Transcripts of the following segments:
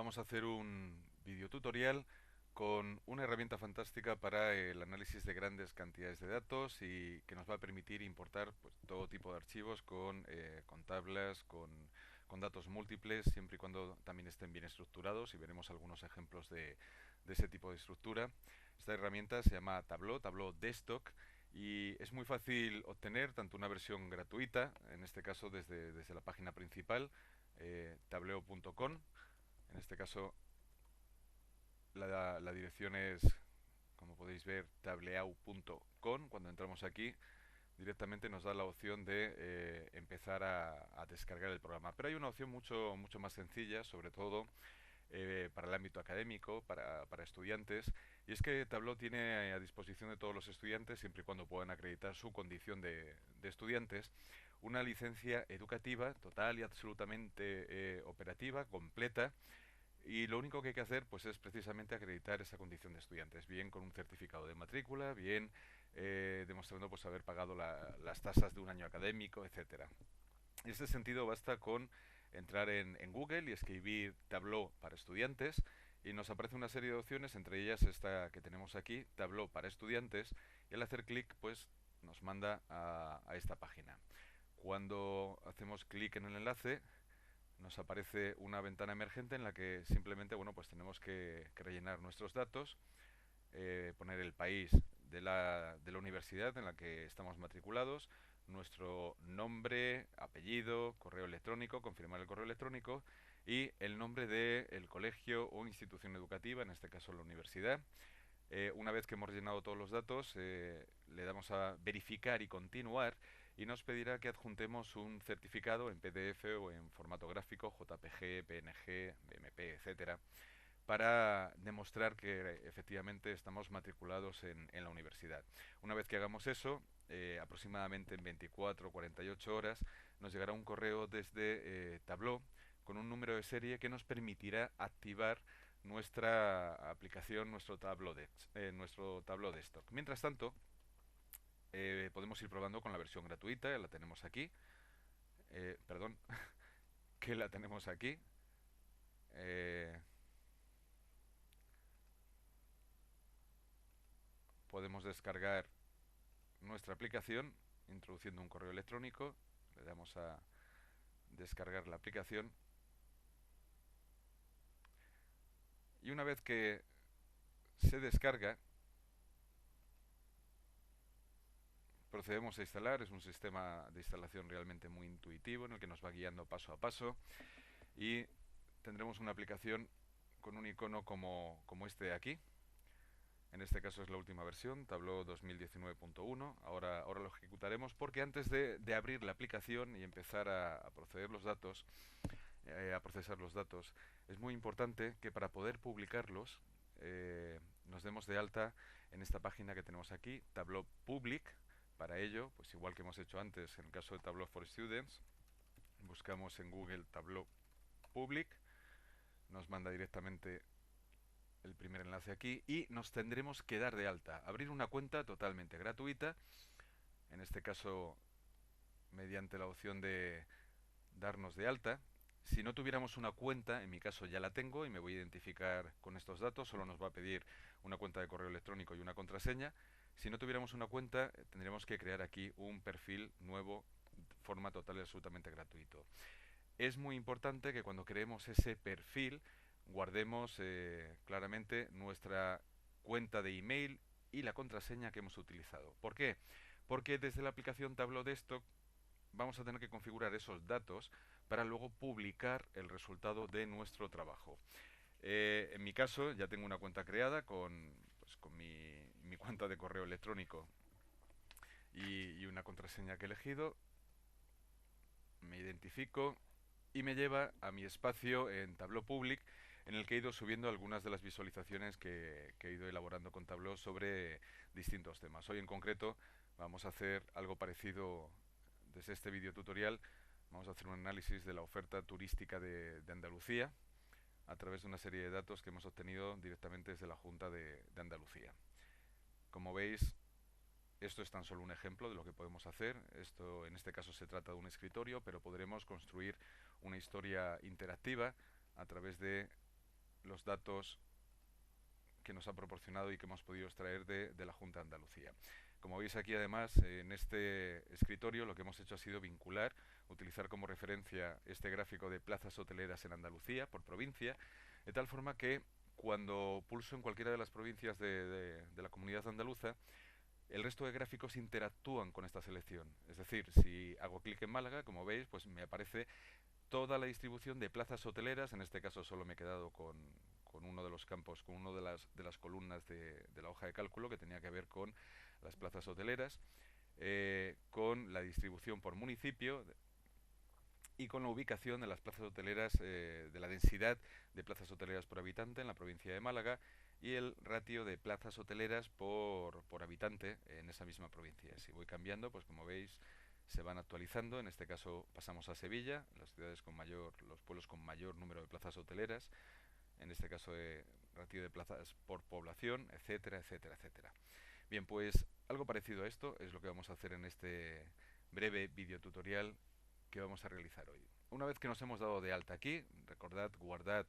vamos a hacer un video tutorial con una herramienta fantástica para el análisis de grandes cantidades de datos y que nos va a permitir importar pues, todo tipo de archivos con tablas, con datos múltiples, siempre y cuando también estén bien estructurados, y veremos algunos ejemplos de ese tipo de estructura. Esta herramienta se llama Tableau, Tableau Desktop, y es muy fácil obtener tanto una versión gratuita, en este caso desde la página principal, tableo.com. En este caso la dirección es, como podéis ver, tableau.com. Cuando entramos aquí directamente nos da la opción de empezar a descargar el programa. Pero hay una opción mucho más sencilla, sobre todo para el ámbito académico, para estudiantes, y es que Tableau tiene a disposición de todos los estudiantes, siempre y cuando puedan acreditar su condición de estudiantes, una licencia educativa total y absolutamente operativa, completa, y lo único que hay que hacer pues es precisamente acreditar esa condición de estudiantes, bien con un certificado de matrícula, bien demostrando pues haber pagado las tasas de un año académico, etcétera. En este sentido basta con entrar en Google y escribir Tableau para estudiantes, y nos aparece una serie de opciones, entre ellas esta que tenemos aquí, Tableau para estudiantes, y al hacer clic pues nos manda a esta página. Cuando hacemos clic en el enlace nos aparece una ventana emergente en la que simplemente pues tenemos que rellenar nuestros datos, poner el país de la universidad en la que estamos matriculados, nuestro nombre, apellido, correo electrónico, confirmar el correo electrónico, y el nombre del colegio o institución educativa, en este caso la universidad. Una vez que hemos llenado todos los datos, le damos a verificar y continuar, y nos pedirá que adjuntemos un certificado en PDF o en formato gráfico, JPG, PNG, BMP, etcétera, para demostrar que efectivamente estamos matriculados en la universidad. Una vez que hagamos eso, aproximadamente en 24 o 48 horas, nos llegará un correo desde Tableau con un número de serie que nos permitirá activar nuestra aplicación, nuestro Tableau Desktop. Mientras tanto, podemos ir probando con la versión gratuita, la tenemos aquí, perdón, que la tenemos aquí. Eh, Podemos descargar nuestra aplicación introduciendo un correo electrónico, le damos a descargar la aplicación, y una vez que se descarga procedemos a instalar. Es un sistema de instalación realmente muy intuitivo en el que nos va guiando paso a paso, y tendremos una aplicación con un icono como este de aquí. En este caso es la última versión, Tableau 2019.1. Ahora lo ejecutaremos, porque antes de abrir la aplicación y empezar a proceder los datos, a procesar los datos, es muy importante que para poder publicarlos nos demos de alta en esta página que tenemos aquí, Tableau Public. Para ello, pues igual que hemos hecho antes en el caso de Tableau for Students, buscamos en Google Tableau Public, nos manda directamente el primer enlace aquí, y nos tendremos que dar de alta, abrir una cuenta totalmente gratuita, en este caso mediante la opción de darnos de alta. Si no tuviéramos una cuenta, en mi caso ya la tengo y me voy a identificar con estos datos, solo nos va a pedir una cuenta de correo electrónico y una contraseña. Si no tuviéramos una cuenta, tendríamos que crear aquí un perfil nuevo de forma total y absolutamente gratuito. Es muy importante que cuando creemos ese perfil guardemos claramente nuestra cuenta de email y la contraseña que hemos utilizado. ¿Por qué? Porque desde la aplicación Tableau Desktop vamos a tener que configurar esos datos para luego publicar el resultado de nuestro trabajo. En mi caso ya tengo una cuenta creada con mi cuenta de correo electrónico y una contraseña que he elegido. Me identifico y me lleva a mi espacio en Tableau Public, en el que he ido subiendo algunas de las visualizaciones que he ido elaborando con Tableau sobre distintos temas. Hoy en concreto vamos a hacer algo parecido desde este vídeo tutorial. Vamos a hacer un análisis de la oferta turística de Andalucía a través de una serie de datos que hemos obtenido directamente desde la Junta de Andalucía. Como veis, esto es tan solo un ejemplo de lo que podemos hacer. Esto, en este caso, se trata de un escritorio, pero podremos construir una historia interactiva a través de los datos que nos ha proporcionado y que hemos podido extraer de la Junta de Andalucía. Como veis aquí, además, en este escritorio lo que hemos hecho ha sido vincular, utilizar como referencia este gráfico de plazas hoteleras en Andalucía por provincia, de tal forma que cuando pulso en cualquiera de las provincias de la comunidad andaluza, el resto de gráficos interactúan con esta selección. Es decir, si hago clic en Málaga, como veis, pues me aparece toda la distribución de plazas hoteleras. En este caso solo me he quedado con uno de los campos, con una de las columnas de la hoja de cálculo que tenía que ver con las plazas hoteleras, con la distribución por municipio y con la ubicación de las plazas hoteleras, de la densidad de plazas hoteleras por habitante en la provincia de Málaga y el ratio de plazas hoteleras por habitante en esa misma provincia. Si voy cambiando, pues como veis, se van actualizando. En este caso pasamos a Sevilla, las ciudades con mayor, los pueblos con mayor número de plazas hoteleras, en este caso ratio de plazas por población, etcétera, etcétera, etcétera. Bien, pues algo parecido a esto es lo que vamos a hacer en este breve videotutorial que vamos a realizar hoy. Una vez que nos hemos dado de alta aquí, recordad, guardad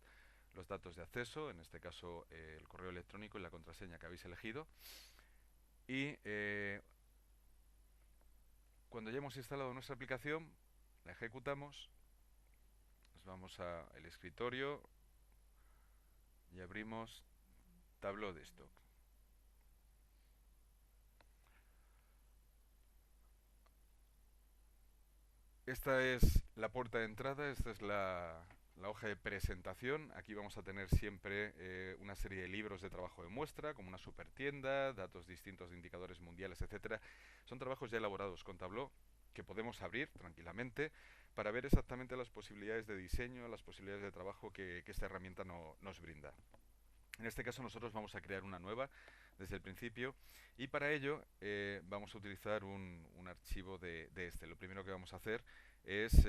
los datos de acceso, en este caso el correo electrónico y la contraseña que habéis elegido, y cuando ya hemos instalado nuestra aplicación, la ejecutamos, nos vamos al escritorio y abrimos Tableau Desktop. Esta es la puerta de entrada, esta es la hoja de presentación. Aquí vamos a tener siempre una serie de libros de trabajo de muestra, como una supertienda, datos distintos de indicadores mundiales, etcétera. Son trabajos ya elaborados con Tableau que podemos abrir tranquilamente para ver exactamente las posibilidades de diseño, las posibilidades de trabajo que esta herramienta nos brinda. En este caso nosotros vamos a crear una nueva desde el principio y para ello vamos a utilizar un archivo de este. Lo primero que vamos a hacer es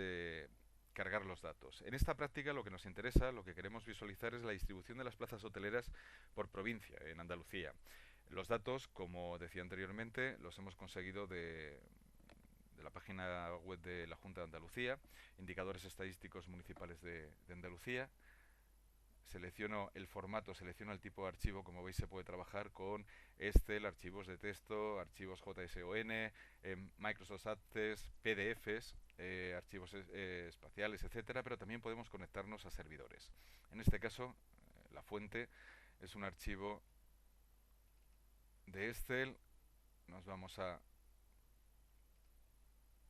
cargar los datos. En esta práctica lo que nos interesa, lo que queremos visualizar es la distribución de las plazas hoteleras por provincia en Andalucía. Los datos, como decía anteriormente, los hemos conseguido de la página web de la Junta de Andalucía, indicadores estadísticos municipales de Andalucía. Selecciono el formato, selecciono el tipo de archivo. Como veis, se puede trabajar con Excel, archivos de texto, archivos JSON, Microsoft Access, PDFs, archivos espaciales, etcétera, pero también podemos conectarnos a servidores. En este caso, la fuente es un archivo de Excel. Nos vamos a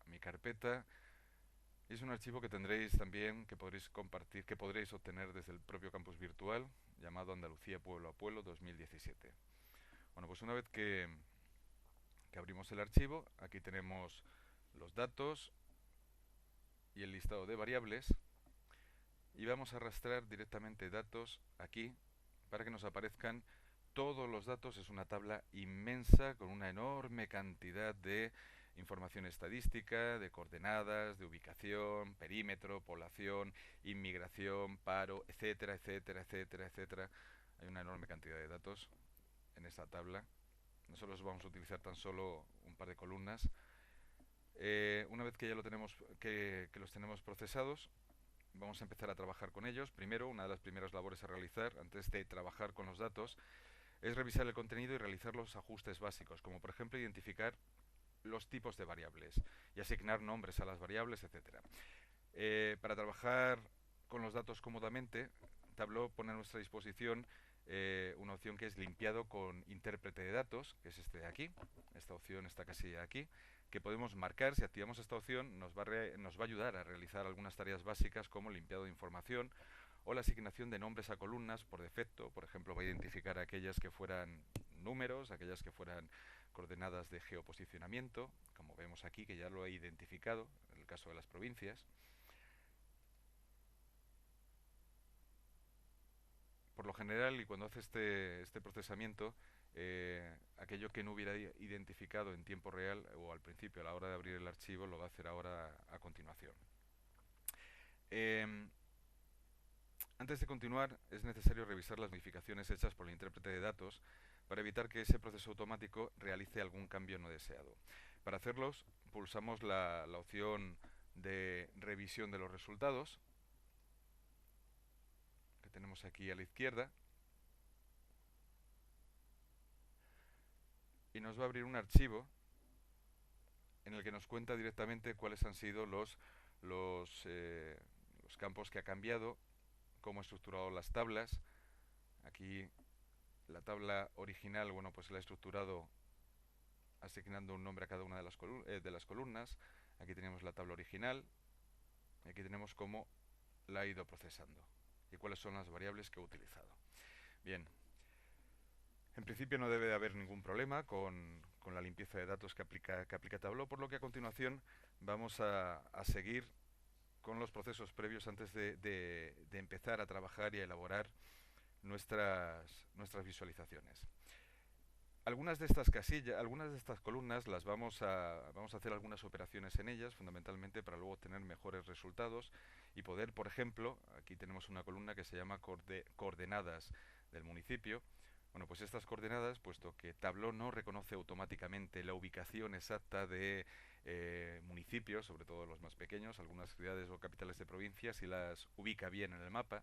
mi carpeta. Es un archivo que tendréis también, que podréis compartir, que podréis obtener desde el propio campus virtual, llamado Andalucía Pueblo a Pueblo 2017. Bueno, pues una vez que abrimos el archivo, aquí tenemos los datos y el listado de variables, y vamos a arrastrar directamente datos aquí para que nos aparezcan todos los datos. Es una tabla inmensa con una enorme cantidad de información estadística, de coordenadas, de ubicación, perímetro, población, inmigración, paro, etcétera, etcétera, etcétera, etcétera. Hay una enorme cantidad de datos en esta tabla. Nosotros vamos a utilizar tan solo un par de columnas. Una vez que ya lo tenemos, que los tenemos procesados, vamos a empezar a trabajar con ellos. Primero, una de las primeras labores a realizar antes de trabajar con los datos es revisar el contenido y realizar los ajustes básicos, como por ejemplo identificar los tipos de variables y asignar nombres a las variables, etcétera. Para trabajar con los datos cómodamente, Tableau pone a nuestra disposición una opción que es limpiado con intérprete de datos, que es este de aquí, esta opción, esta casilla de aquí, que podemos marcar. Si activamos esta opción nos va a ayudar a realizar algunas tareas básicas como limpiado de información o la asignación de nombres a columnas por defecto. Por ejemplo, va a identificar aquellas que fueran números, aquellas que fueran coordenadas de geoposicionamiento, como vemos aquí que ya lo he identificado en el caso de las provincias. Por lo general, y cuando hace este procesamiento, aquello que no hubiera identificado en tiempo real o al principio a la hora de abrir el archivo lo va a hacer ahora a continuación. Antes de continuar, es necesario revisar las modificaciones hechas por el intérprete de datos para evitar que ese proceso automático realice algún cambio no deseado. Para hacerlos, pulsamos la opción de revisión de los resultados, que tenemos aquí a la izquierda y nos va a abrir un archivo en el que nos cuenta directamente cuáles han sido los campos que ha cambiado, cómo ha estructurado las tablas. Aquí la tabla original, bueno, pues la ha estructurado asignando un nombre a cada una de las columnas. Aquí tenemos la tabla original y aquí tenemos cómo la ha ido procesando y cuáles son las variables que ha utilizado. Bien, en principio no debe de haber ningún problema con la limpieza de datos que aplica Tableau, por lo que a continuación vamos a seguir con los procesos previos antes de empezar a trabajar y a elaborar nuestras visualizaciones. Algunas de estas casillas, algunas de estas columnas vamos a hacer algunas operaciones en ellas, fundamentalmente para luego obtener mejores resultados y poder, por ejemplo, aquí tenemos una columna que se llama coordenadas del municipio. Bueno, pues estas coordenadas, puesto que Tableau no reconoce automáticamente la ubicación exacta de municipios, sobre todo los más pequeños, algunas ciudades o capitales de provincias, y las ubica bien en el mapa,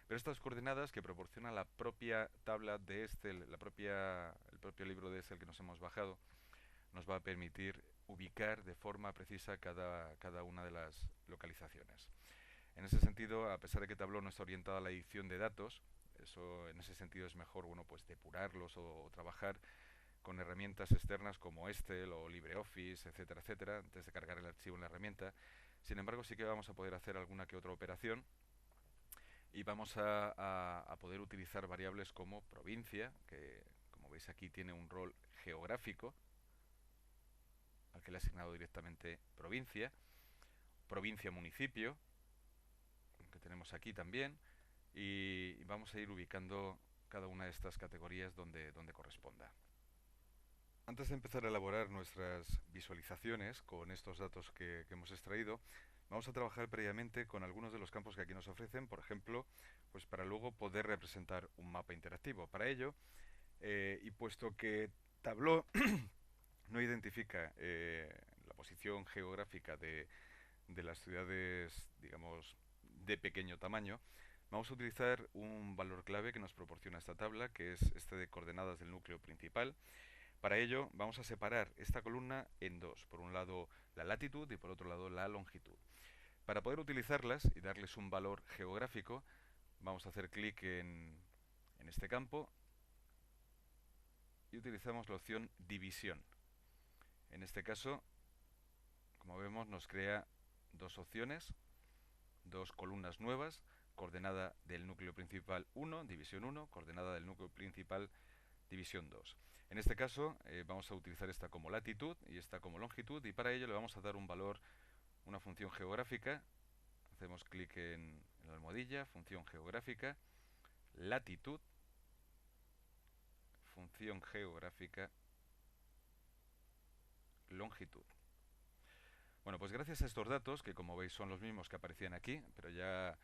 pero estas coordenadas que proporciona la propia tabla de Excel, el propio libro de Excel que nos hemos bajado, nos va a permitir ubicar de forma precisa cada una de las localizaciones. En ese sentido, a pesar de que Tableau no está orientado a la edición de datos, eso en ese sentido es mejor, bueno, pues depurarlos o trabajar con herramientas externas como Excel o LibreOffice, etcétera, etcétera, antes de cargar el archivo en la herramienta. Sin embargo, sí que vamos a poder hacer alguna que otra operación y vamos a poder utilizar variables como provincia, que como veis aquí tiene un rol geográfico, al que le he asignado directamente provincia, provincia-municipio, que tenemos aquí también, y vamos a ir ubicando cada una de estas categorías donde corresponda. Antes de empezar a elaborar nuestras visualizaciones con estos datos que hemos extraído, vamos a trabajar previamente con algunos de los campos que aquí nos ofrecen, por ejemplo, pues para luego poder representar un mapa interactivo. Para ello, y puesto que Tableau no identifica la posición geográfica de las ciudades, digamos, de pequeño tamaño, vamos a utilizar un valor clave que nos proporciona esta tabla, que es este de coordenadas del núcleo principal. Para ello vamos a separar esta columna en dos, por un lado la latitud y por otro lado la longitud. Para poder utilizarlas y darles un valor geográfico, vamos a hacer clic en este campo y utilizamos la opción división. En este caso, como vemos, nos crea dos opciones, dos columnas nuevas, coordenada del núcleo principal 1, división 1, coordenada del núcleo principal división 2. En este caso vamos a utilizar esta como latitud y esta como longitud, y para ello le vamos a dar un valor, una función geográfica. Hacemos clic en la almohadilla, función geográfica, latitud, función geográfica, longitud. Bueno, pues gracias a estos datos, que como veis son los mismos que aparecían aquí, pero ya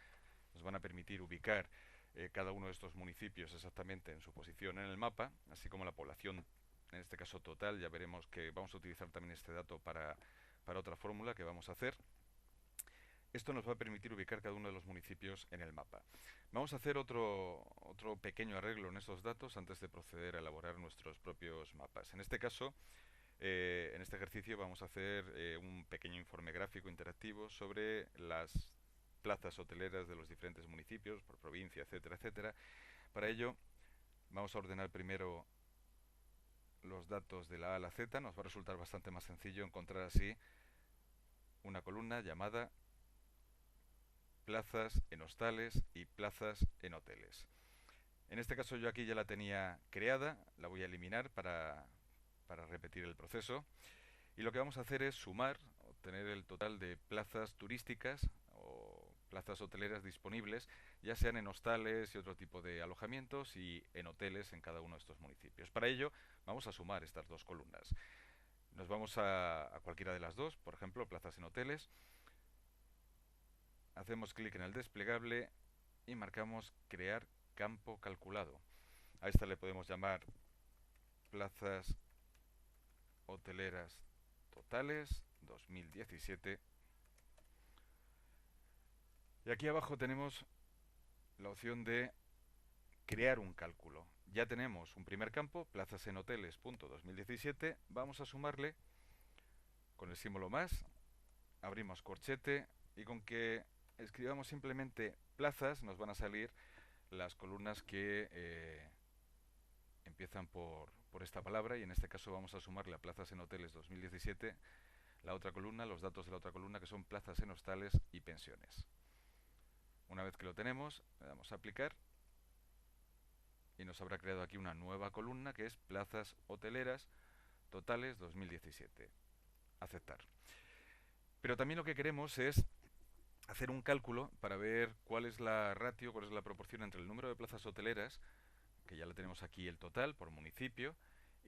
nos van a permitir ubicar cada uno de estos municipios exactamente en su posición en el mapa, así como la población, en este caso total. Ya veremos que vamos a utilizar también este dato para otra fórmula que vamos a hacer. Esto nos va a permitir ubicar cada uno de los municipios en el mapa. Vamos a hacer otro pequeño arreglo en estos datos antes de proceder a elaborar nuestros propios mapas. En este caso, en este ejercicio vamos a hacer un pequeño informe gráfico interactivo sobre las plazas hoteleras de los diferentes municipios, por provincia, etcétera, etcétera. Para ello, vamos a ordenar primero los datos de la A a la Z. Nos va a resultar bastante más sencillo encontrar así una columna llamada plazas en hostales y plazas en hoteles. En este caso yo aquí ya la tenía creada, la voy a eliminar para repetir el proceso, y lo que vamos a hacer es sumar, obtener el total de plazas turísticas o plazas hoteleras disponibles, ya sean en hostales y otro tipo de alojamientos, y en hoteles en cada uno de estos municipios. Para ello vamos a sumar estas dos columnas. Nos vamos a cualquiera de las dos, por ejemplo, plazas en hoteles. Hacemos clic en el desplegable y marcamos crear campo calculado. A esta le podemos llamar plazas hoteleras totales 2017. Y aquí abajo tenemos la opción de crear un cálculo. Ya tenemos un primer campo, plazas en hoteles, punto 2017. Vamos a sumarle con el símbolo más, abrimos corchete y con que escribamos simplemente plazas nos van a salir las columnas que empiezan por esta palabra, y en este caso vamos a sumarle a plazas en hoteles 2017 la otra columna, los datos de la otra columna, que son plazas en hostales y pensiones. Una vez que lo tenemos, le damos a aplicar y nos habrá creado aquí una nueva columna que es plazas hoteleras totales 2017. Aceptar. Pero también lo que queremos es hacer un cálculo para ver cuál es la ratio, cuál es la proporción entre el número de plazas hoteleras, que ya la tenemos aquí el total por municipio,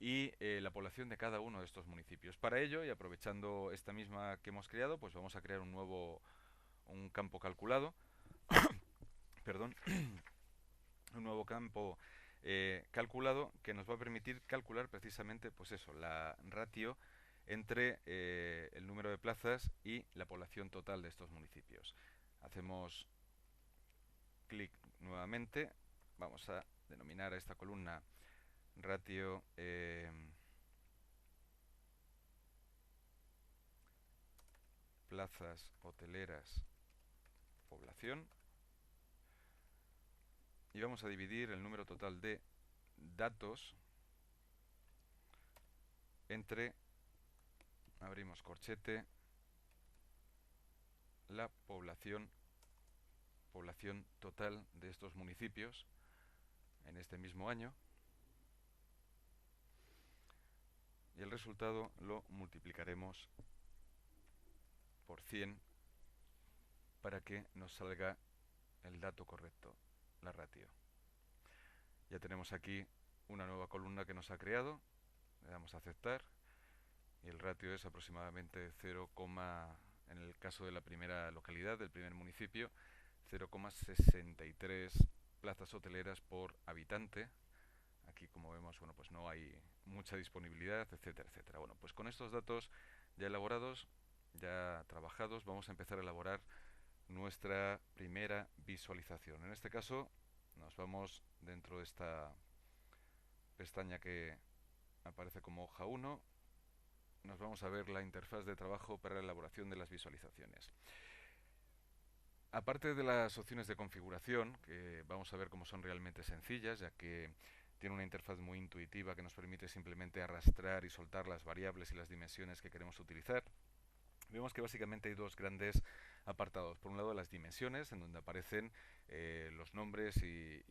y la población de cada uno de estos municipios. Para ello, y aprovechando esta misma que hemos creado, pues vamos a crear un campo calculado, perdón, un nuevo campo calculado que nos va a permitir calcular precisamente, pues eso, la ratio entre el número de plazas y la población total de estos municipios. Hacemos clic nuevamente, vamos a denominar a esta columna ratio plazas hoteleras población, y vamos a dividir el número total de datos entre, abrimos corchete, la población total de estos municipios en este mismo año, y el resultado lo multiplicaremos por 100 para que nos salga el dato correcto, la ratio. Ya tenemos aquí una nueva columna que nos ha creado, le damos a aceptar y el ratio es aproximadamente 0, en el caso de la primera localidad, del primer municipio, 0,63 plazas hoteleras por habitante. Aquí, como vemos, bueno, pues no hay mucha disponibilidad, etcétera, etcétera. Bueno, pues con estos datos ya elaborados, ya trabajados, vamos a empezar a elaborar nuestra primera visualización. En este caso, nos vamos dentro de esta pestaña que aparece como hoja 1, nos vamos a ver la interfaz de trabajo para la elaboración de las visualizaciones. Aparte de las opciones de configuración, que vamos a ver cómo son realmente sencillas, ya que tiene una interfaz muy intuitiva que nos permite simplemente arrastrar y soltar las variables y las dimensiones que queremos utilizar, vemos que básicamente hay dos grandes apartados. Por un lado, las dimensiones, en donde aparecen los nombres y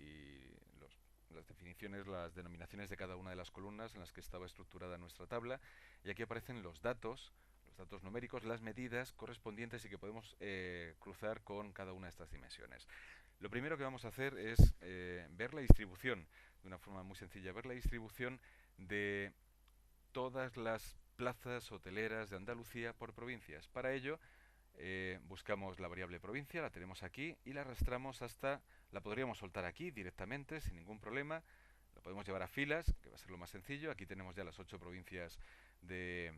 las definiciones, las denominaciones de cada una de las columnas en las que estaba estructurada nuestra tabla. Y aquí aparecen los datos numéricos, las medidas correspondientes y que podemos cruzar con cada una de estas dimensiones. Lo primero que vamos a hacer es ver la distribución, de una forma muy sencilla, ver la distribución de todas las plazas hoteleras de Andalucía por provincias. Para ello, buscamos la variable provincia, la tenemos aquí y la arrastramos hasta, la podríamos soltar aquí directamente sin ningún problema, la podemos llevar a filas, que va a ser lo más sencillo. Aquí tenemos ya las 8 provincias de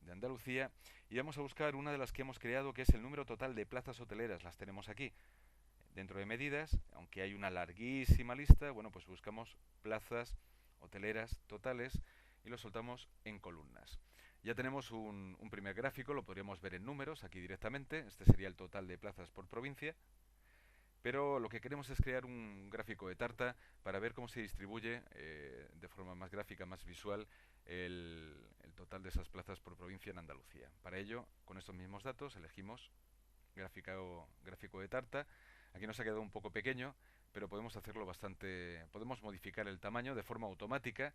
Andalucía, y vamos a buscar una de las que hemos creado, que es el número total de plazas hoteleras. Las tenemos aquí. Dentro de medidas, aunque hay una larguísima lista, bueno, pues buscamos plazas hoteleras totales y lo soltamos en columnas. Ya tenemos un primer gráfico, lo podríamos ver en números aquí directamente. Este sería el total de plazas por provincia, pero lo que queremos es crear un gráfico de tarta para ver cómo se distribuye de forma más gráfica, más visual, el total de esas plazas por provincia en Andalucía. Para ello, con estos mismos datos, elegimos gráfico de tarta. Aquí nos ha quedado un poco pequeño, pero podemos hacerlo bastante, podemos modificar el tamaño de forma automática.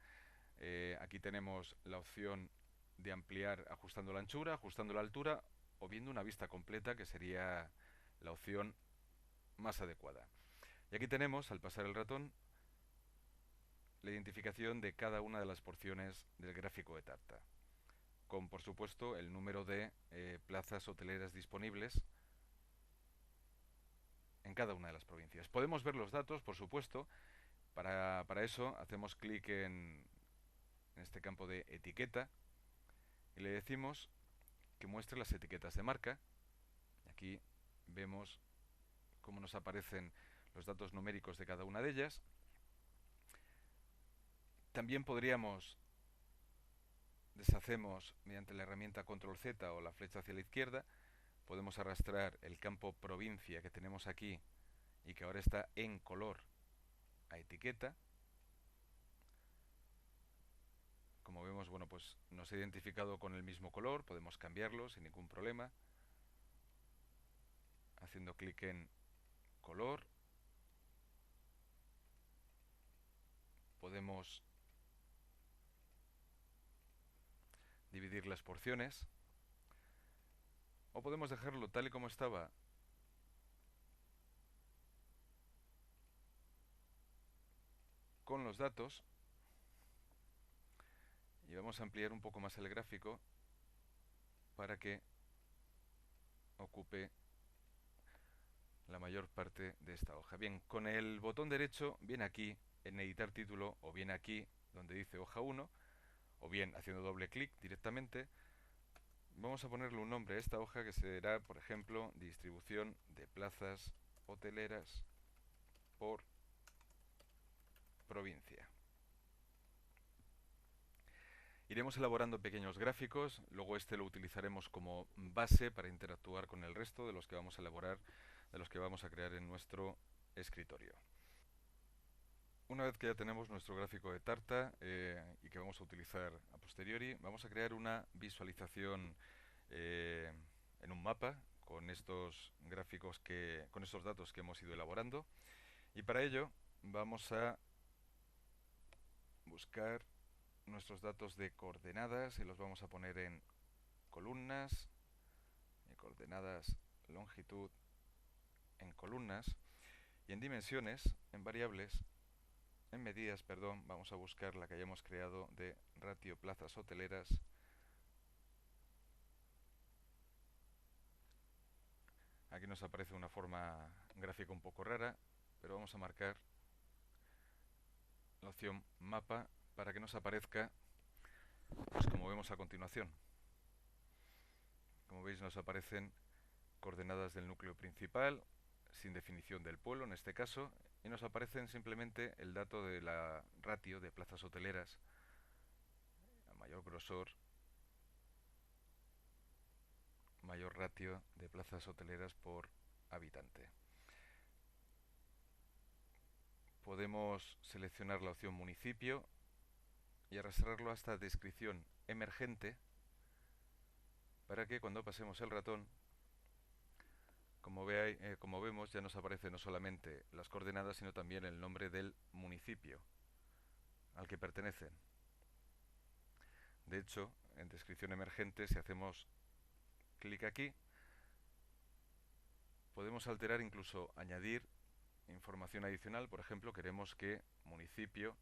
Aquí tenemos la opción de ampliar ajustando la anchura, ajustando la altura o viendo una vista completa, que sería la opción más adecuada. Y aquí tenemos, al pasar el ratón, la identificación de cada una de las porciones del gráfico de tarta, con, por supuesto, el número de plazas hoteleras disponibles en cada una de las provincias. Podemos ver los datos, por supuesto. Para eso hacemos clic en este campo de etiqueta y le decimos que muestre las etiquetas de marca. Aquí vemos cómo nos aparecen los datos numéricos de cada una de ellas. También deshacemos mediante la herramienta Control Z o la flecha hacia la izquierda, podemos arrastrar el campo provincia que tenemos aquí y que ahora está en color a etiqueta. Como vemos, bueno, pues nos ha identificado con el mismo color, podemos cambiarlo sin ningún problema, haciendo clic en color. Podemos dividir las porciones o podemos dejarlo tal y como estaba con los datos, y vamos a ampliar un poco más el gráfico para que ocupe la mayor parte de esta hoja. Bien, con el botón derecho, bien aquí en editar título o bien aquí donde dice hoja 1, o bien haciendo doble clic directamente, vamos a ponerle un nombre a esta hoja que será, por ejemplo, distribución de plazas hoteleras por provincia. Iremos elaborando pequeños gráficos, luego este lo utilizaremos como base para interactuar con el resto de los que vamos a elaborar, de los que vamos a crear en nuestro escritorio. Una vez que ya tenemos nuestro gráfico de tarta y que vamos a utilizar a posteriori, vamos a crear una visualización eh, en un mapa con estos gráficos con estos datos que hemos ido elaborando, y para ello vamos a buscar nuestros datos de coordenadas y los vamos a poner en columnas, y coordenadas longitud en columnas, y en dimensiones, en variables, en medidas, perdón, vamos a buscar la que hayamos creado de ratio plazas hoteleras. Aquí nos aparece una forma gráfica un poco rara, pero vamos a marcar la opción mapa para que nos aparezca, pues como vemos a continuación. Como veis, nos aparecen coordenadas del núcleo principal, sin definición del pueblo en este caso, y nos aparecen simplemente el dato de la ratio de plazas hoteleras a mayor grosor, mayor ratio de plazas hoteleras por habitante. Podemos seleccionar la opción municipio y arrastrarlo hasta descripción emergente para que cuando pasemos el ratón, como vemos, ya nos aparece no solamente las coordenadas, sino también el nombre del municipio al que pertenecen. De hecho, en descripción emergente, si hacemos clic aquí, podemos alterar, incluso añadir información adicional. Por ejemplo, queremos que municipio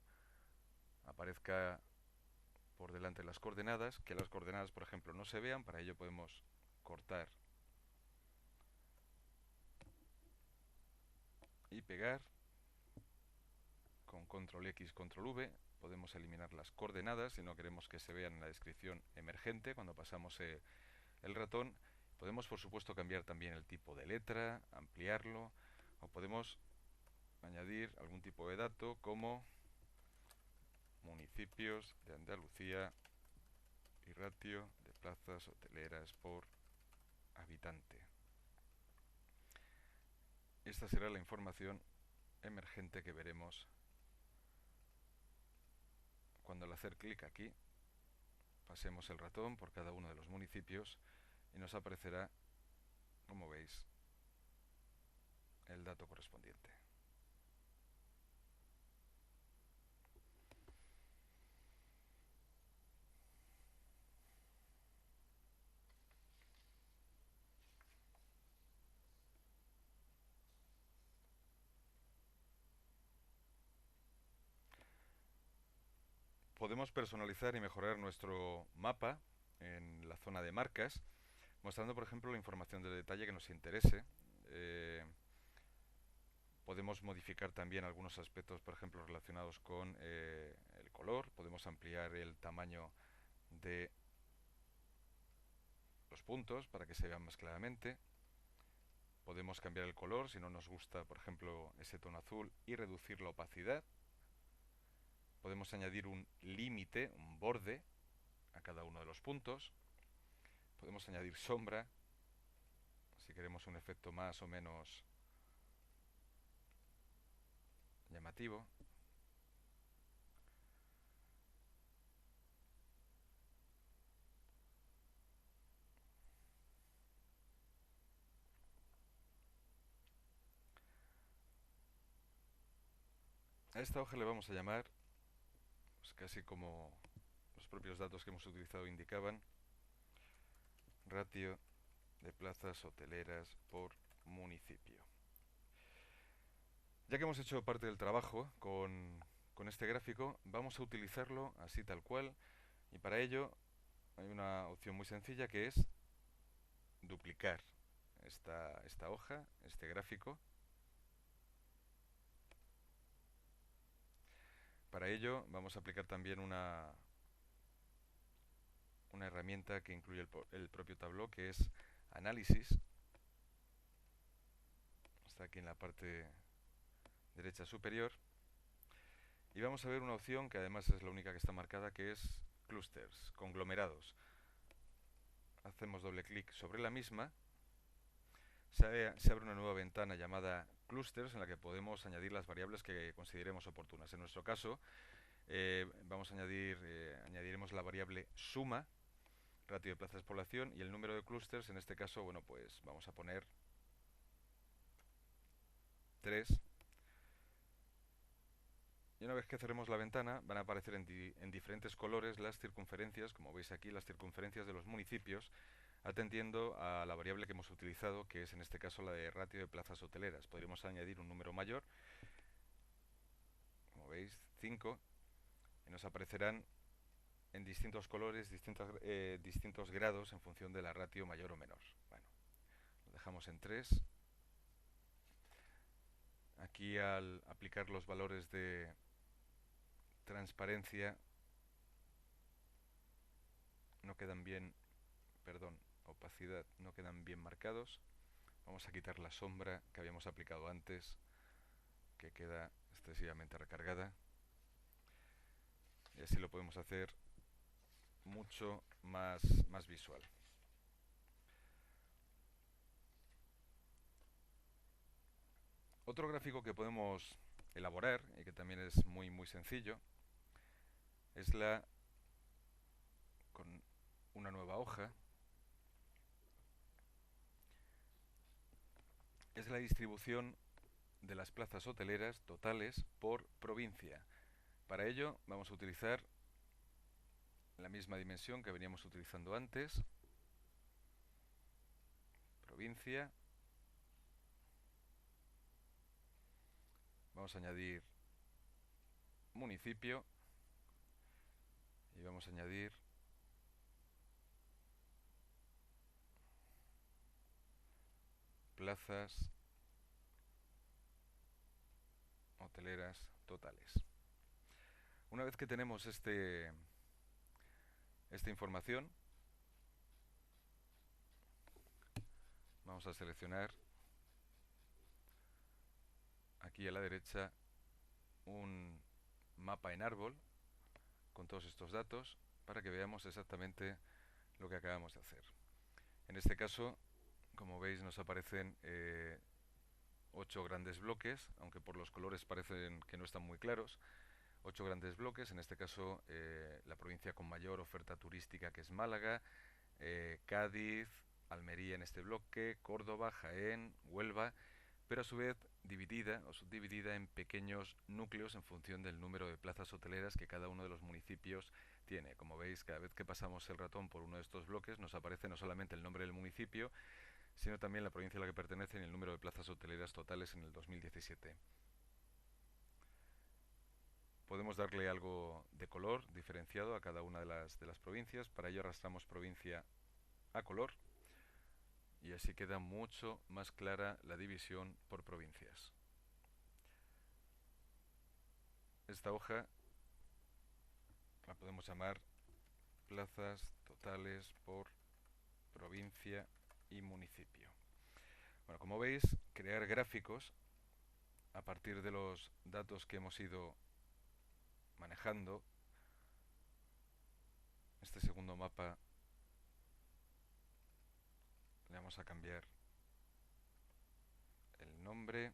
aparezca por delante de las coordenadas, que las coordenadas, por ejemplo, no se vean. Para ello podemos cortar y pegar con control X, control V. Podemos eliminar las coordenadas si no queremos que se vean en la descripción emergente cuando pasamos el ratón. Podemos, por supuesto, cambiar también el tipo de letra, ampliarlo, o podemos añadir algún tipo de dato como municipios de Andalucía y ratio de plazas hoteleras por habitante. Esta será la información emergente que veremos cuando al hacer clic aquí pasemos el ratón por cada uno de los municipios y nos aparecerá, como veis, el dato correspondiente. Podemos personalizar y mejorar nuestro mapa en la zona de marcas, mostrando, por ejemplo, la información de detalle que nos interese. Podemos modificar también algunos aspectos, por ejemplo, relacionados con el color. Podemos ampliar el tamaño de los puntos para que se vean más claramente. Podemos cambiar el color si no nos gusta, por ejemplo, ese tono azul, y reducir la opacidad. Podemos añadir un límite, un borde, a cada uno de los puntos. Podemos añadir sombra, si queremos un efecto más o menos llamativo. A esta hoja le vamos a llamar, pues casi como los propios datos que hemos utilizado indicaban, ratio de plazas hoteleras por municipio. Ya que hemos hecho parte del trabajo con este gráfico, vamos a utilizarlo así tal cual, y para ello hay una opción muy sencilla que es duplicar esta hoja, este gráfico. Para ello vamos a aplicar también una herramienta que incluye el propio Tableau, que es análisis. Está aquí en la parte derecha superior. Y vamos a ver una opción que además es la única que está marcada, que es clusters, conglomerados. Hacemos doble clic sobre la misma. Se abre una nueva ventana llamada clusters, en la que podemos añadir las variables que consideremos oportunas. En nuestro caso, vamos a añadiremos la variable suma, ratio de plazas de población, y el número de clusters. En este caso, bueno, pues vamos a poner 3. Y una vez que cerremos la ventana, van a aparecer en diferentes colores las circunferencias, como veis aquí, las circunferencias de los municipios, atendiendo a la variable que hemos utilizado, que es en este caso la de ratio de plazas hoteleras. Podríamos añadir un número mayor, como veis, 5, y nos aparecerán en distintos colores, distintos grados en función de la ratio mayor o menor. Bueno, lo dejamos en 3. Aquí, al aplicar los valores de transparencia, no quedan bien, perdón, opacidad, no quedan bien marcados. Vamos a quitar la sombra que habíamos aplicado antes, que queda excesivamente recargada, y así lo podemos hacer mucho más visual. Otro gráfico que podemos elaborar, y que también es muy sencillo, es con una nueva hoja, es la distribución de las plazas hoteleras totales por provincia. Para ello vamos a utilizar la misma dimensión que veníamos utilizando antes, provincia. Vamos a añadir municipio y vamos a añadir plazas hoteleras totales. Una vez que tenemos esta información, vamos a seleccionar aquí a la derecha un mapa en árbol con todos estos datos para que veamos exactamente lo que acabamos de hacer. En este caso, como veis, nos aparecen 8 grandes bloques, aunque por los colores parecen que no están muy claros. 8 grandes bloques, en este caso la provincia con mayor oferta turística, que es Málaga, Cádiz, Almería en este bloque, Córdoba, Jaén, Huelva, pero a su vez dividida o subdividida en pequeños núcleos en función del número de plazas hoteleras que cada uno de los municipios tiene. Como veis, cada vez que pasamos el ratón por uno de estos bloques nos aparece no solamente el nombre del municipio, sino también la provincia a la que pertenece y el número de plazas hoteleras totales en el 2017. Podemos darle algo de color diferenciado a cada una de las provincias. Para ello arrastramos provincia a color y así queda mucho más clara la división por provincias. Esta hoja la podemos llamar plazas totales por provincia y municipio. Bueno, como veis, crear gráficos a partir de los datos que hemos ido manejando. Este segundo mapa le vamos a cambiar el nombre.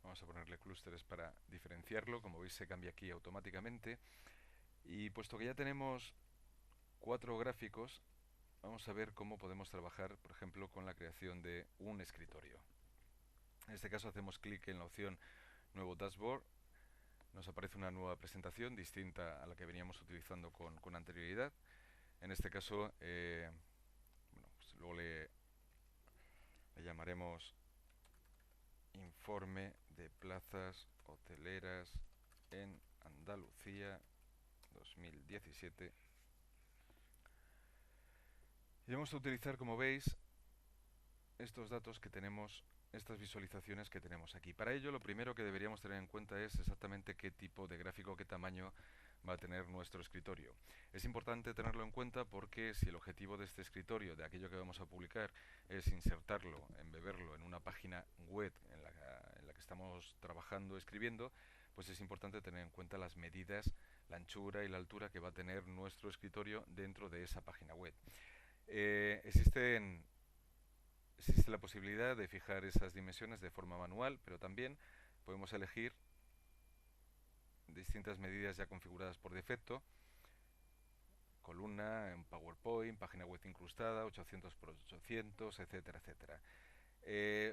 Vamos a ponerle clústeres para diferenciarlo. Como veis, se cambia aquí automáticamente. Y puesto que ya tenemos 4 gráficos, vamos a ver cómo podemos trabajar, por ejemplo, con la creación de un escritorio. En este caso hacemos clic en la opción Nuevo Dashboard. Nos aparece una nueva presentación distinta a la que veníamos utilizando con anterioridad. En este caso, bueno, pues luego le llamaremos Informe de plazas hoteleras en Andalucía 2017. Y vamos a utilizar, como veis, estos datos que tenemos, estas visualizaciones que tenemos aquí. Para ello, lo primero que deberíamos tener en cuenta es exactamente qué tipo de gráfico, qué tamaño va a tener nuestro escritorio. Es importante tenerlo en cuenta porque si el objetivo de este escritorio, de aquello que vamos a publicar, es insertarlo, embeberlo en una página web en la que estamos trabajando, escribiendo, pues es importante tener en cuenta las medidas, la anchura y la altura que va a tener nuestro escritorio dentro de esa página web. Existe la posibilidad de fijar esas dimensiones de forma manual, pero también podemos elegir distintas medidas ya configuradas por defecto: columna, en PowerPoint, página web incrustada, 800 por 800, etcétera, etcétera.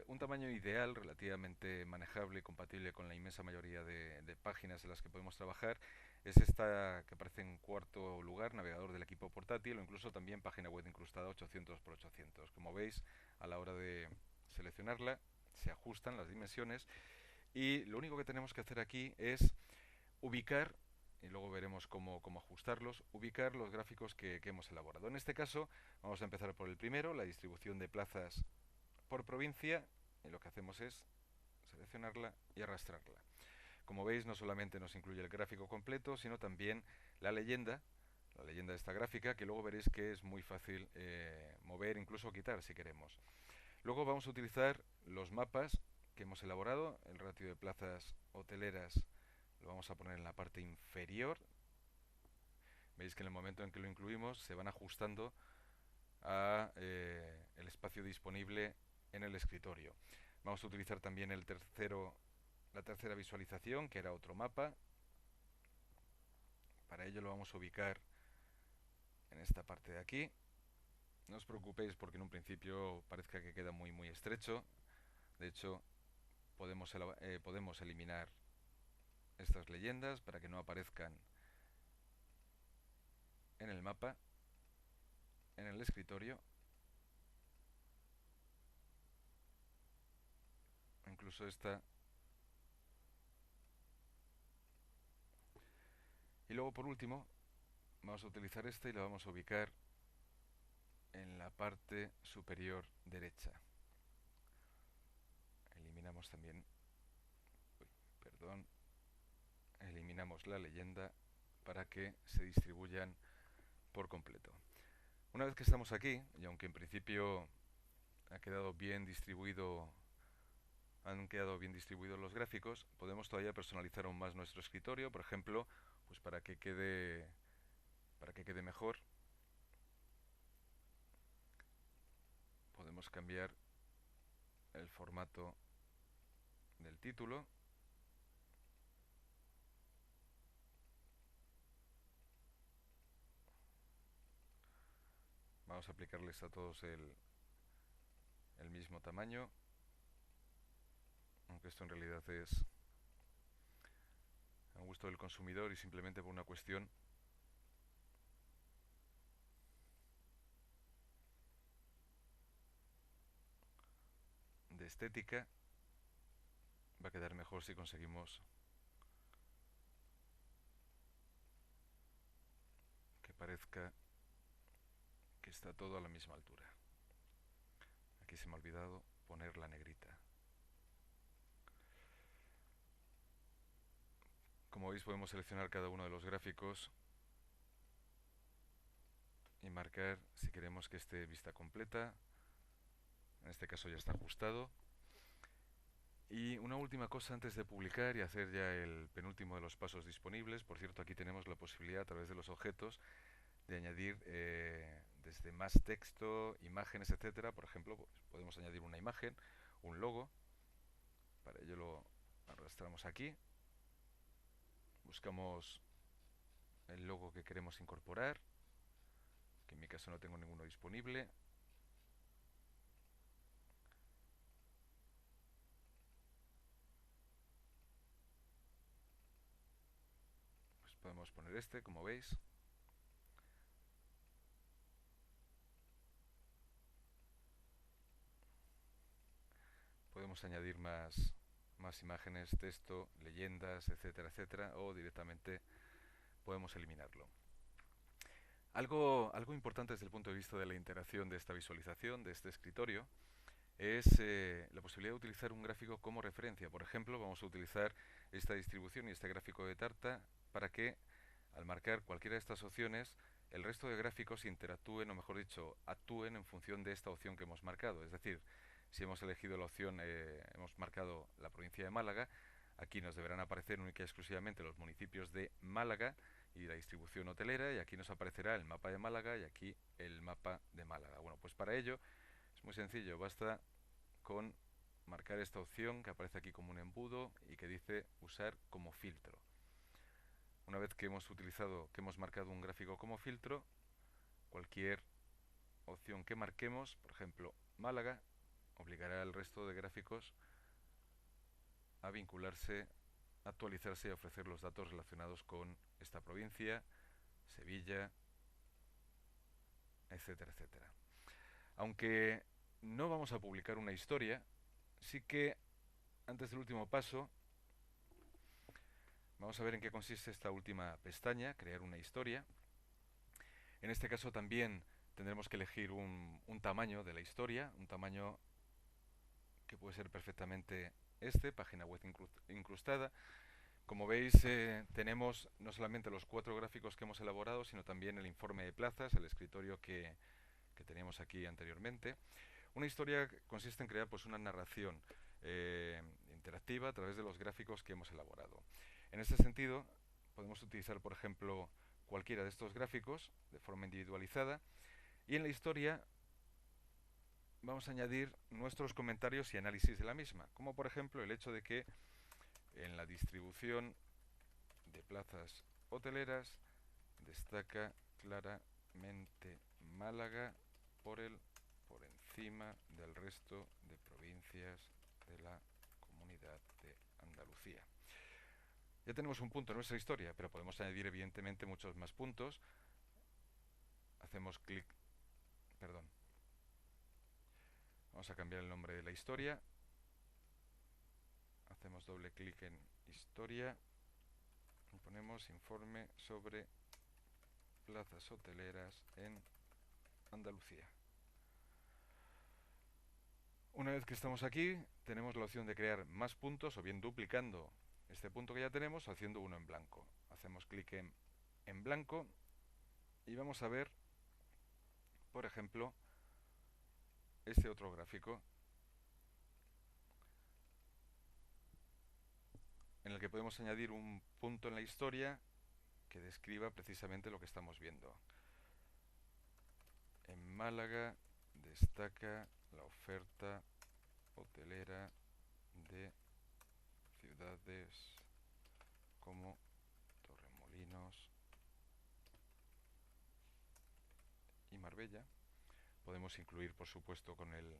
Un tamaño ideal, relativamente manejable y compatible con la inmensa mayoría de páginas en las que podemos trabajar, es esta que aparece en cuarto lugar, navegador del equipo portátil, o incluso también página web incrustada 800 por 800. Como veis, a la hora de seleccionarla, se ajustan las dimensiones y lo único que tenemos que hacer aquí es ubicar, y luego veremos cómo ajustarlos, ubicar los gráficos que hemos elaborado. En este caso, vamos a empezar por el primero, la distribución de plazas por provincia, y lo que hacemos es seleccionarla y arrastrarla. Como veis, no solamente nos incluye el gráfico completo, sino también la leyenda de esta gráfica, que luego veréis que es muy fácil mover, incluso quitar si queremos. Luego vamos a utilizar los mapas que hemos elaborado. El ratio de plazas hoteleras lo vamos a poner en la parte inferior. Veis que en el momento en que lo incluimos se van ajustando a el espacio disponible en el escritorio. Vamos a utilizar también la tercera visualización, que era otro mapa. Para ello lo vamos a ubicar en esta parte de aquí. No os preocupéis porque en un principio parezca que queda muy estrecho. De hecho, podemos eliminar estas leyendas para que no aparezcan en el mapa, en el escritorio. Incluso esta. Y luego, por último, vamos a utilizar esta y la vamos a ubicar en la parte superior derecha. Eliminamos también, eliminamos la leyenda para que se distribuyan por completo. Una vez que estamos aquí, y aunque en principio han quedado bien distribuidos los gráficos, podemos todavía personalizar aún más nuestro escritorio, por ejemplo, pues para que quede mejor. Podemos cambiar el formato del título. Vamos a aplicarles a todos el mismo tamaño, aunque esto en realidad es a gusto del consumidor y simplemente por una cuestión de estética. Va a quedar mejor si conseguimos que parezca que está todo a la misma altura. Aquí se me ha olvidado poner la negrita. Como veis, podemos seleccionar cada uno de los gráficos y marcar si queremos que esté vista completa. En este caso ya está ajustado. Y una última cosa antes de publicar y hacer ya el penúltimo de los pasos disponibles. Por cierto, aquí tenemos la posibilidad a través de los objetos de añadir desde más texto, imágenes, etcétera. Por ejemplo, pues, podemos añadir una imagen, un logo. Para ello lo arrastramos aquí. Buscamos el logo que queremos incorporar, que en mi caso no tengo ninguno disponible. Pues podemos poner este, como veis. Podemos añadir más imágenes, texto, leyendas, etcétera, etcétera, o directamente podemos eliminarlo. Algo importante desde el punto de vista de la interacción de esta visualización, de este escritorio, es la posibilidad de utilizar un gráfico como referencia. Por ejemplo, vamos a utilizar esta distribución y este gráfico de tarta para que, al marcar cualquiera de estas opciones, el resto de gráficos interactúen, o mejor dicho, actúen en función de esta opción que hemos marcado. Es decir, si hemos elegido la opción, hemos marcado la provincia de Málaga, aquí nos deberán aparecer única y exclusivamente los municipios de Málaga y la distribución hotelera, y aquí nos aparecerá el mapa de Málaga y aquí el mapa de Málaga. Bueno, pues para ello es muy sencillo, basta con marcar esta opción que aparece aquí como un embudo y que dice usar como filtro. Una vez que hemos marcado un gráfico como filtro, cualquier opción que marquemos, por ejemplo Málaga, obligará al resto de gráficos a vincularse, actualizarse y a ofrecer los datos relacionados con esta provincia, Sevilla, etcétera, etcétera. Aunque no vamos a publicar una historia, sí que antes del último paso vamos a ver en qué consiste esta última pestaña, crear una historia. En este caso también tendremos que elegir un tamaño de la historia, un tamaño que puede ser perfectamente página web incrustada. Como veis, tenemos no solamente los 4 gráficos que hemos elaborado, sino también el informe de plazas, el escritorio que teníamos aquí anteriormente. Una historia consiste en crear pues una narración interactiva a través de los gráficos que hemos elaborado. En este sentido, podemos utilizar, por ejemplo, cualquiera de estos gráficos de forma individualizada, y en la historia vamos a añadir nuestros comentarios y análisis de la misma, como por ejemplo el hecho de que en la distribución de plazas hoteleras destaca claramente Málaga por encima del resto de provincias de la Comunidad de Andalucía. Ya tenemos un punto en nuestra historia, pero podemos añadir evidentemente muchos más puntos. Hacemos clic, perdón, vamos a cambiar el nombre de la historia. Hacemos doble clic en historia y ponemos informe sobre plazas hoteleras en Andalucía. Una vez que estamos aquí, tenemos la opción de crear más puntos, o bien duplicando este punto que ya tenemos, o haciendo uno en blanco. Hacemos clic en blanco y vamos a ver, por ejemplo, este otro gráfico en el que podemos añadir un punto en la historia que describa precisamente lo que estamos viendo. En Málaga destaca la oferta hotelera de ciudades como Torremolinos y Marbella. Podemos incluir, por supuesto, con el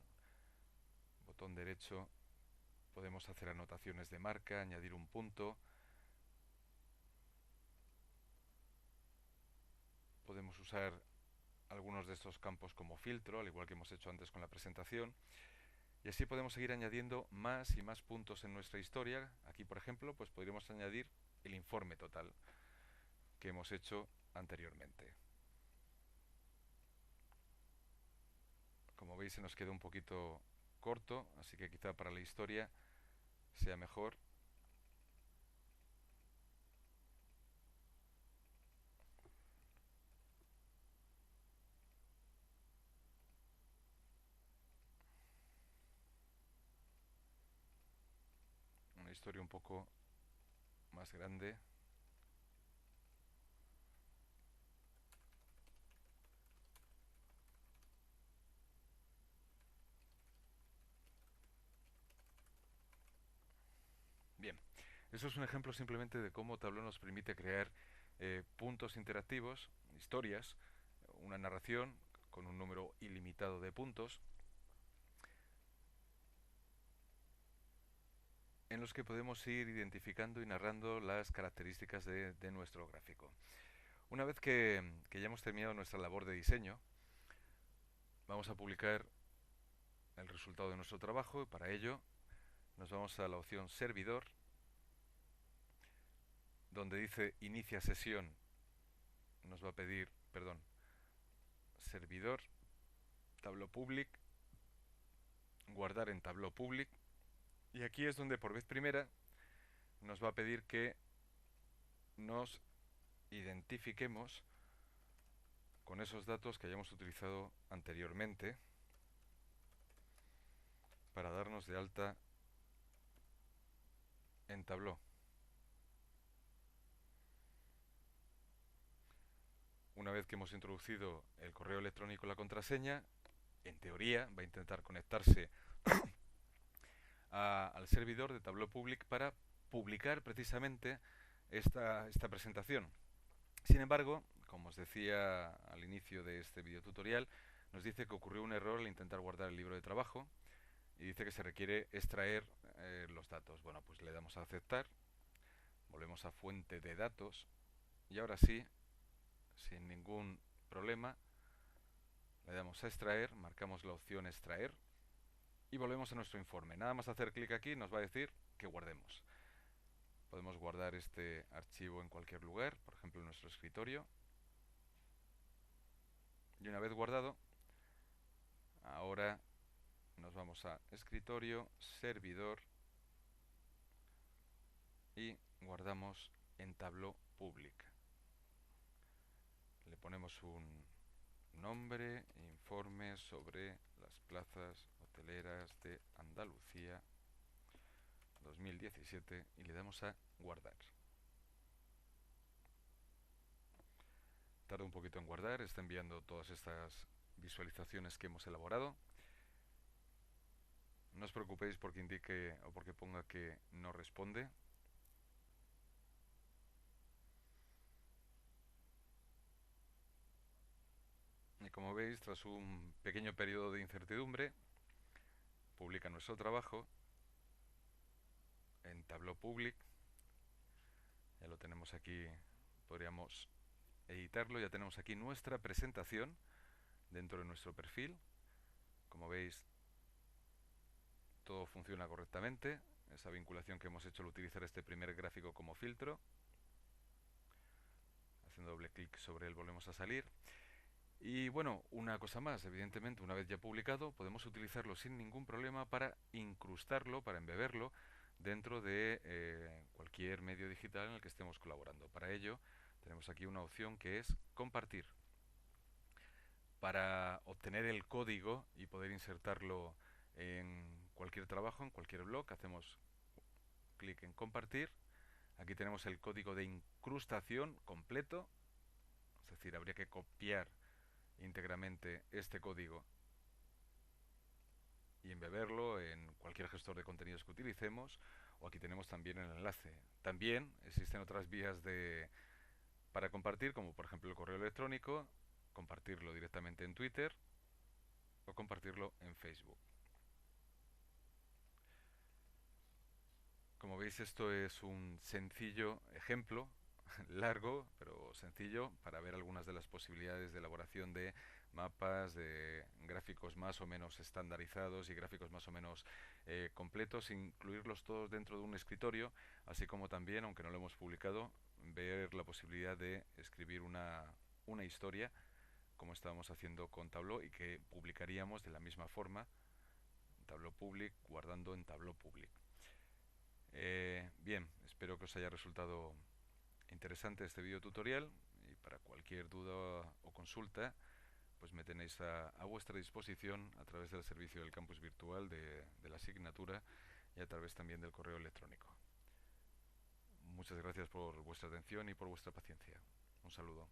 botón derecho, podemos hacer anotaciones de marca, añadir un punto. Podemos usar algunos de estos campos como filtro, al igual que hemos hecho antes con la presentación. Y así podemos seguir añadiendo más y más puntos en nuestra historia. Aquí, por ejemplo, pues podríamos añadir el informe total que hemos hecho anteriormente. Como veis, se nos queda un poquito corto, así que quizá para la historia sea mejor una historia un poco más grande. Bien, eso es un ejemplo simplemente de cómo Tableau nos permite crear puntos interactivos, historias, una narración con un número ilimitado de puntos en los que podemos ir identificando y narrando las características de nuestro gráfico. Una vez que ya hemos terminado nuestra labor de diseño, vamos a publicar el resultado de nuestro trabajo y para ello nos vamos a la opción servidor, donde dice inicia sesión, nos va a pedir, perdón, servidor, Tableau Public, guardar en Tableau Public, y aquí es donde por vez primera nos va a pedir que nos identifiquemos con esos datos que hayamos utilizado anteriormente para darnos de alta en Tableau. Una vez que hemos introducido el correo electrónico y la contraseña, en teoría va a intentar conectarse al servidor de Tableau Public para publicar precisamente esta presentación. Sin embargo, como os decía al inicio de este videotutorial, nos dice que ocurrió un error al intentar guardar el libro de trabajo y dice que se requiere extraer los datos. Bueno, pues le damos a aceptar, volvemos a fuente de datos y ahora sí, sin ningún problema, le damos a extraer, marcamos la opción extraer y volvemos a nuestro informe. Nada más hacer clic aquí nos va a decir que guardemos. Podemos guardar este archivo en cualquier lugar, por ejemplo en nuestro escritorio. Y una vez guardado, ahora nos vamos a escritorio, servidor y guardamos en Tableau Public. Le ponemos un nombre, informe sobre las plazas hoteleras de Andalucía 2017 y le damos a guardar. Tarda un poquito en guardar, está enviando todas estas visualizaciones que hemos elaborado. No os preocupéis porque indique o porque ponga que no responde. Y como veis, tras un pequeño periodo de incertidumbre, publica nuestro trabajo en Tableau Public. Ya lo tenemos aquí, podríamos editarlo. Ya tenemos aquí nuestra presentación dentro de nuestro perfil. Como veis, todo funciona correctamente. Esa vinculación que hemos hecho al utilizar este primer gráfico como filtro. Haciendo doble clic sobre él volvemos a salir. Y bueno, una cosa más, evidentemente, una vez ya publicado, podemos utilizarlo sin ningún problema para incrustarlo, para embeberlo dentro de cualquier medio digital en el que estemos colaborando. Para ello, tenemos aquí una opción que es compartir. Para obtener el código y poder insertarlo en cualquier trabajo, en cualquier blog, hacemos clic en compartir. Aquí tenemos el código de incrustación completo, es decir, habría que copiar íntegramente este código y embeberlo en cualquier gestor de contenidos que utilicemos, o aquí tenemos también el enlace. También existen otras vías para compartir, como por ejemplo el correo electrónico, compartirlo directamente en Twitter o compartirlo en Facebook. Como veis, esto es un sencillo ejemplo, largo pero sencillo, para ver algunas de las posibilidades de elaboración de mapas, de gráficos más o menos estandarizados y gráficos más o menos completos, incluirlos todos dentro de un escritorio, así como también, aunque no lo hemos publicado, ver la posibilidad de escribir una historia, como estábamos haciendo con Tableau y que publicaríamos de la misma forma, Tableau Public, guardando en Tableau Public. Bien, espero que os haya resultado interesante este video tutorial y para cualquier duda o consulta pues me tenéis a vuestra disposición a través del servicio del campus virtual de la asignatura y a través también del correo electrónico. Muchas gracias por vuestra atención y por vuestra paciencia. Un saludo.